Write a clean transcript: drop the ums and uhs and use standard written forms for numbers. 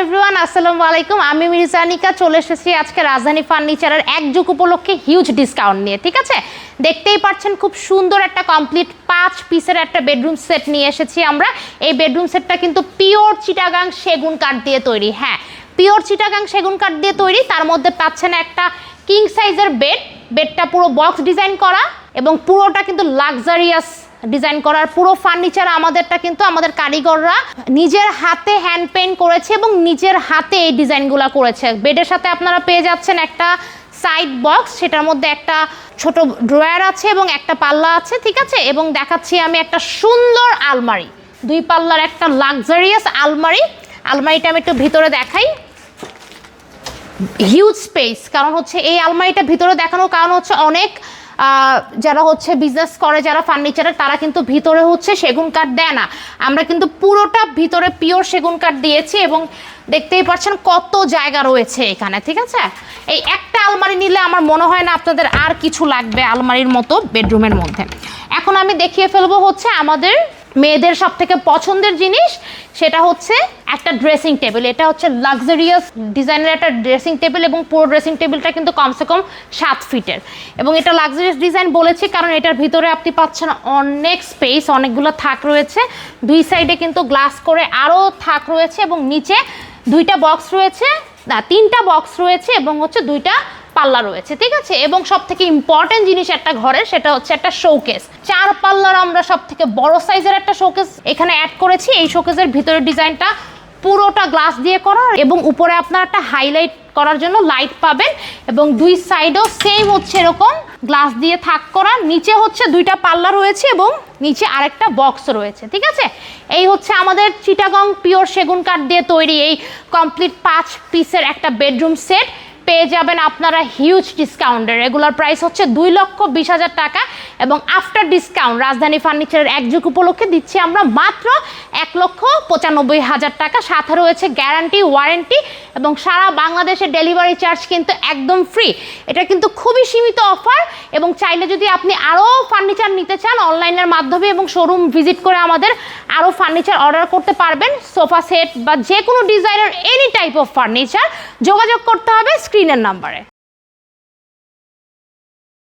Everyone, আসসালামু আলাইকুম। আমি মির্জানিকা চলে এসেছি আজকে রাজধানী ফার্নিচারের এক যুগ উপলক্ষে হিউজ ডিসকাউন্ট নিয়ে। ঠিক আছে, দেখতেই পাচ্ছেন খুব সুন্দর একটা কমপ্লিট 5 পিসের একটা বেডরুম সেট নিয়ে এসেছি আমরা। এই বেডরুম সেটটা কিন্তু পিওর চিটাগাং সেগুন কাঠ দিয়ে তৈরি। হ্যাঁ, পিওর চিটাগাং সেগুন কাঠ দিয়ে তৈরি। তার মধ্যে পাচ্ছেন একটা কিং সাইজের বেডটা পুরো বক্স ডিজাইন করা এবং পুরোটা কিন্তু লাক্সারিয়াস ডিজাইন করার। পুরো ফার্নিচার আমাদেরটা কিন্তু আমাদের কারিগররা নিজের হাতে হ্যান্ড পেইন্ট করেছে এবং নিজের হাতে এই ডিজাইনগুলো করেছে। বেডের সাথে আপনারা পেয়ে যাচ্ছেন একটা সাইড বক্স, সেটার মধ্যে একটা ছোট ড্রয়ার আছে এবং একটা পাল্লা আছে। ঠিক আছে, এবং দেখাচ্ছি আমি একটা সুন্দর আলমারি, 2 পাল্লার একটা লাক্সারিয়াস আলমারিটা আমি একটু ভিতরে দেখাই। হিউজ স্পেস, কারণ হচ্ছে এই আলমারিটা ভিতরে দেখানোর কারণ হচ্ছে অনেক যারা হচ্ছে বিজনেস করে, যারা ফার্নিচারের, তারা কিন্তু ভিতরে হচ্ছে সেগুন কাঠ দেয় না। আমরা কিন্তু পুরোটা ভিতরে পিওর সেগুন কাঠ দিয়েছি এবং দেখতেই পাচ্ছেন কত জায়গা রয়েছে এখানে। ঠিক আছে, এই একটা আলমারি নিলে আমার মনে হয় না আপনাদের আর কিছু লাগবে আলমারির মতো বেডরুমের মধ্যে। এখন আমি দেখিয়ে ফেলবো হচ্ছে আমাদের মেয়েদের সব থেকে পছন্দের জিনিস, সেটা হচ্ছে একটা ড্রেসিং টেবিল। এটা হচ্ছে লাক্সারিয়াস ডিজাইনের একটা ড্রেসিং টেবিল এবং পুরো ড্রেসিং টেবিলটা কিন্তু কমসে কম 7 ফিটের। এবং এটা লাক্সারিয়াস ডিজাইন বলেছি কারণ এটার ভিতরে আপনি পাচ্ছেন অনেক স্পেস, অনেকগুলো থাক রয়েছে। 2 সাইডে কিন্তু গ্লাস করে আরও থাক রয়েছে এবং নিচে 2টা বক্স রয়েছে, না 3টা বক্স রয়েছে এবং হচ্ছে 2টা পাল্লা রয়েছে। ঠিক আছে, এবং সব থেকে ইম্পর্টেন্ট জিনিস একটা ঘরের, সেটা হচ্ছে একটা শোকেস। 4 পাল্লার আমরা সব থেকে বড় সাইজের একটা শোকেস এখানে অ্যাড করেছি। এই শোকেসের ভিতরের ডিজাইনটা পুরোটা গ্লাস দিয়ে করা এবং উপরে আপনার একটা হাইলাইট করার জন্য লাইট পাবেন এবং 2 সাইডও সেম হচ্ছে এরকম গ্লাস দিয়ে থাক করা। নিচে হচ্ছে 2টা পাল্লা রয়েছে এবং নিচে আরেকটা বক্স রয়েছে। ঠিক আছে, এই হচ্ছে আমাদের চিটাগং পিওর সেগুন কাঠ দিয়ে তৈরি এই কমপ্লিট 5 পিসের একটা বেডরুম সেট। পেয়ে যাবেন আপনারা হিউজ ডিসকাউন্টে। রেগুলার প্রাইস হচ্ছে 2,20,000 টাকা এবং আফটার ডিসকাউন্ট রাজধানী ফার্নিচারের এক যুগ উপলক্ষে দিচ্ছি আমরা মাত্র 1,95,000 টাকা। সাথে রয়েছে গ্যারান্টি, ওয়ারেন্টি এবং সারা বাংলাদেশে ডেলিভারি চার্জ কিন্তু একদম ফ্রি। এটা কিন্তু খুবই সীমিত অফার এবং চাইলে যদি আপনি আরও ফার্নিচার নিতে চান অনলাইনের মাধ্যমে এবং শোরুম ভিজিট করে আমাদের আরও ফার্নিচার অর্ডার করতে পারবেন। সোফা সেট বা যে কোনো ডিজাইনের এনি টাইপ অফ ফার্নিচার, যোগাযোগ করতে হবে স্ক্রিনের নাম্বারে।